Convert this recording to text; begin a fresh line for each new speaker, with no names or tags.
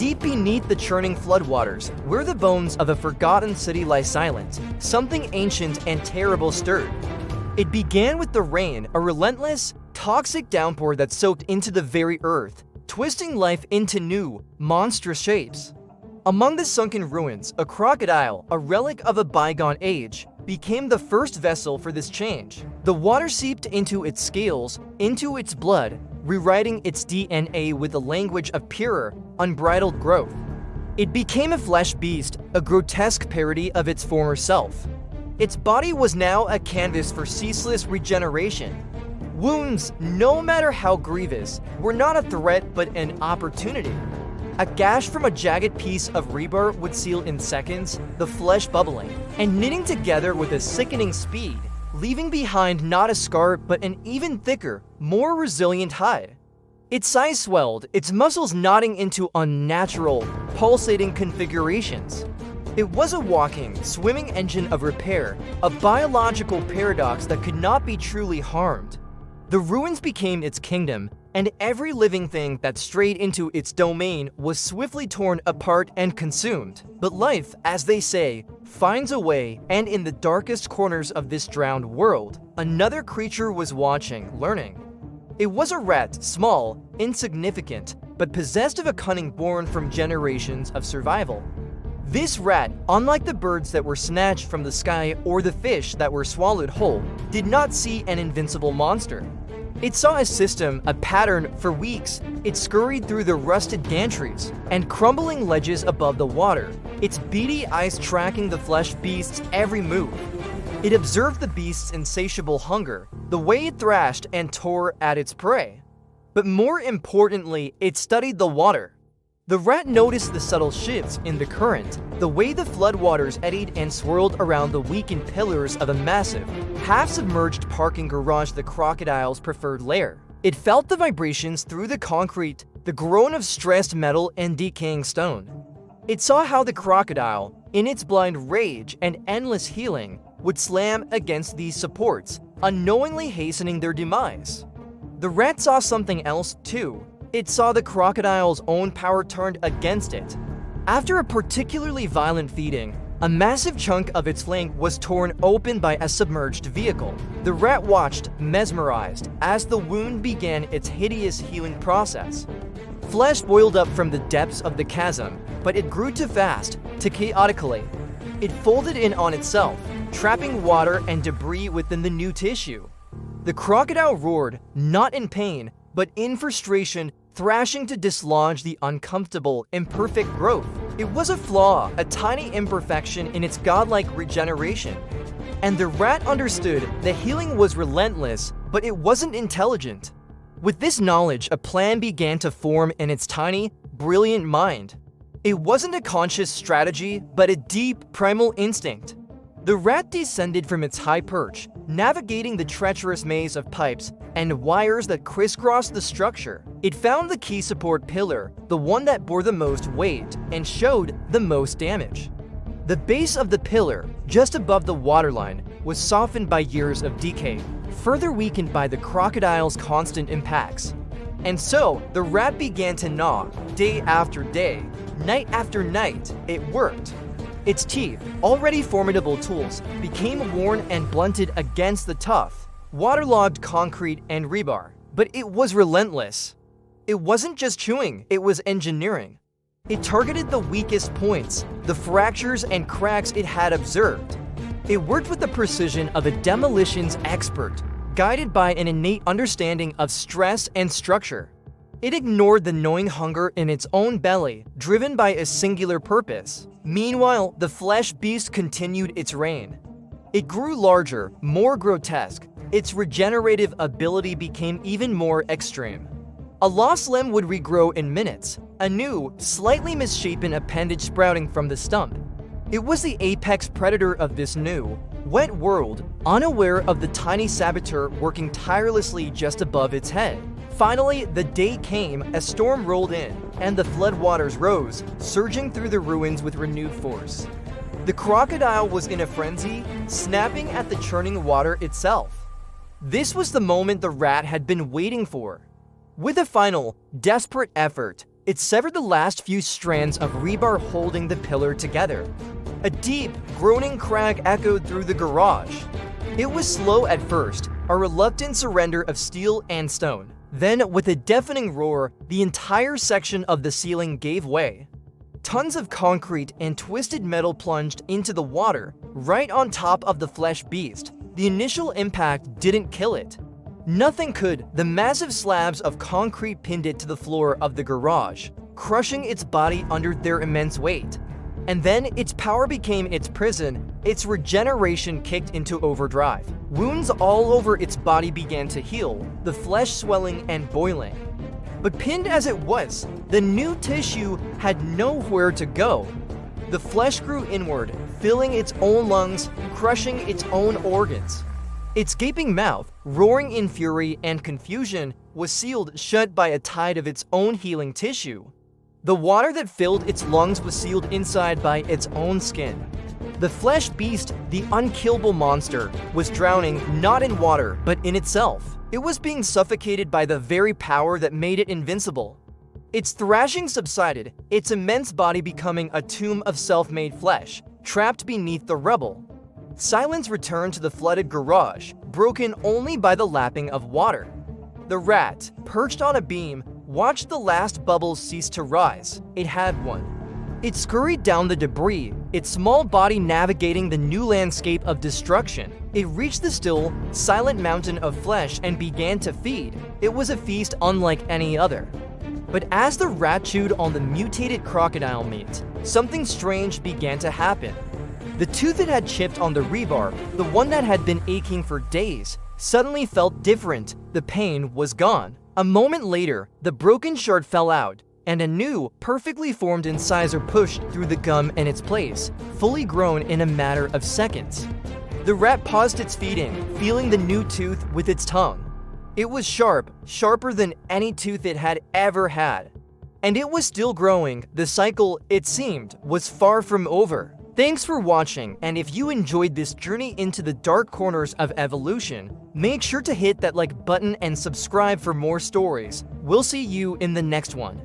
Deep beneath the churning floodwaters, where the bones of a forgotten city lie silent, something ancient and terrible stirred. It began with the rain, a relentless, toxic downpour that soaked into the very earth, twisting life into new, monstrous shapes. Among the sunken ruins, a crocodile, a relic of a bygone age, became the first vessel for this change. The water seeped into its scales, into its blood, rewriting its DNA with the language of purer, unbridled growth. It became a flesh beast, a grotesque parody of its former self. Its body was now a canvas for ceaseless regeneration. Wounds, no matter how grievous, were not a threat but an opportunity. A gash from a jagged piece of rebar would seal in seconds, the flesh bubbling, and knitting together with a sickening speed, leaving behind not a scar but an even thicker, more resilient hide. Its size swelled, its muscles knotting into unnatural, pulsating configurations. It was a walking, swimming engine of repair, a biological paradox that could not be truly harmed. The ruins became its kingdom, and every living thing that strayed into its domain was swiftly torn apart and consumed. But life, as they say, finds a way, and in the darkest corners of this drowned world, another creature was watching, learning. It was a rat, small, insignificant, but possessed of a cunning born from generations of survival. This rat, unlike the birds that were snatched from the sky or the fish that were swallowed whole, did not see an invincible monster. It saw a system, a pattern. For weeks, it scurried through the rusted gantries and crumbling ledges above the water, its beady eyes tracking the flesh beast's every move. It observed the beast's insatiable hunger, the way it thrashed and tore at its prey. But more importantly, it studied the water. The rat noticed the subtle shifts in the current, the way the floodwaters eddied and swirled around the weakened pillars of a massive, half-submerged parking garage, the crocodile's preferred lair. It felt the vibrations through the concrete, the groan of stressed metal and decaying stone. It saw how the crocodile, in its blind rage and endless healing, would slam against these supports, unknowingly hastening their demise. The rat saw something else too. It saw the crocodile's own power turned against it. After a particularly violent feeding, a massive chunk of its flank was torn open by a submerged vehicle. The rat watched, mesmerized, as the wound began its hideous healing process. Flesh boiled up from the depths of the chasm, but it grew too fast, too chaotically. It folded in on itself, trapping water and debris within the new tissue. The crocodile roared, not in pain, but in frustration, thrashing to dislodge the uncomfortable, imperfect growth. It was a flaw, a tiny imperfection in its godlike regeneration. And the rat understood the healing was relentless, but it wasn't intelligent. With this knowledge, a plan began to form in its tiny, brilliant mind. It wasn't a conscious strategy, but a deep, primal instinct. The rat descended from its high perch, navigating the treacherous maze of pipes and wires that crisscrossed the structure. It found the key support pillar, the one that bore the most weight and showed the most damage. The base of the pillar, just above the waterline, was softened by years of decay, further weakened by the crocodile's constant impacts. And so, the rat began to gnaw, day after day, night after night. It worked. Its teeth, already formidable tools, became worn and blunted against the tough, waterlogged concrete and rebar. But it was relentless. It wasn't just chewing, it was engineering. It targeted the weakest points, the fractures and cracks it had observed. It worked with the precision of a demolitions expert, guided by an innate understanding of stress and structure. It ignored the gnawing hunger in its own belly, driven by a singular purpose. Meanwhile, the flesh beast continued its reign. It grew larger, more grotesque. Its regenerative ability became even more extreme. A lost limb would regrow in minutes, a new, slightly misshapen appendage sprouting from the stump. It was the apex predator of this new, wet world, unaware of the tiny saboteur working tirelessly just above its head. Finally, the day came, a storm rolled in, and the floodwaters rose, surging through the ruins with renewed force. The crocodile was in a frenzy, snapping at the churning water itself. This was the moment the rat had been waiting for. With a final, desperate effort, It severed the last few strands of rebar holding the pillar together. A deep, groaning crack echoed through the garage. It was slow at first, a reluctant surrender of steel and stone. Then, with a deafening roar, the entire section of the ceiling gave way. Tons of concrete and twisted metal plunged into the water, right on top of the flesh beast. The initial impact didn't kill it. Nothing could. The massive slabs of concrete pinned it to the floor of the garage, crushing its body under their immense weight. And then its power became its prison. Its regeneration kicked into overdrive. Wounds all over its body began to heal, the flesh swelling and boiling. But pinned as it was, the new tissue had nowhere to go. The flesh grew inward, filling its own lungs, crushing its own organs. Its gaping mouth, roaring in fury and confusion, was sealed shut by a tide of its own healing tissue. The water that filled its lungs was sealed inside by its own skin. The flesh beast, the unkillable monster, was drowning not in water, but in itself. It was being suffocated by the very power that made it invincible. Its thrashing subsided, its immense body becoming a tomb of self-made flesh, trapped beneath the rubble. Silence returned to the flooded garage, broken only by the lapping of water. The rat, perched on a beam, watched the last bubbles cease to rise. It had one. It scurried down the debris, its small body navigating the new landscape of destruction. It reached the still, silent mountain of flesh and began to feed. It was a feast unlike any other. But as the rat chewed on the mutated crocodile meat, something strange began to happen. The tooth it had chipped on the rebar, the one that had been aching for days, suddenly felt different. The pain was gone. A moment later, the broken shard fell out, and a new, perfectly formed incisor pushed through the gum in its place, fully grown in a matter of seconds. The rat paused its feeding, feeling the new tooth with its tongue. It was sharp, sharper than any tooth it had ever had. And it was still growing. The cycle, it seemed, was far from over. Thanks for watching, and if you enjoyed this journey into the dark corners of evolution, make sure to hit that like button and subscribe for more stories. We'll see you in the next one.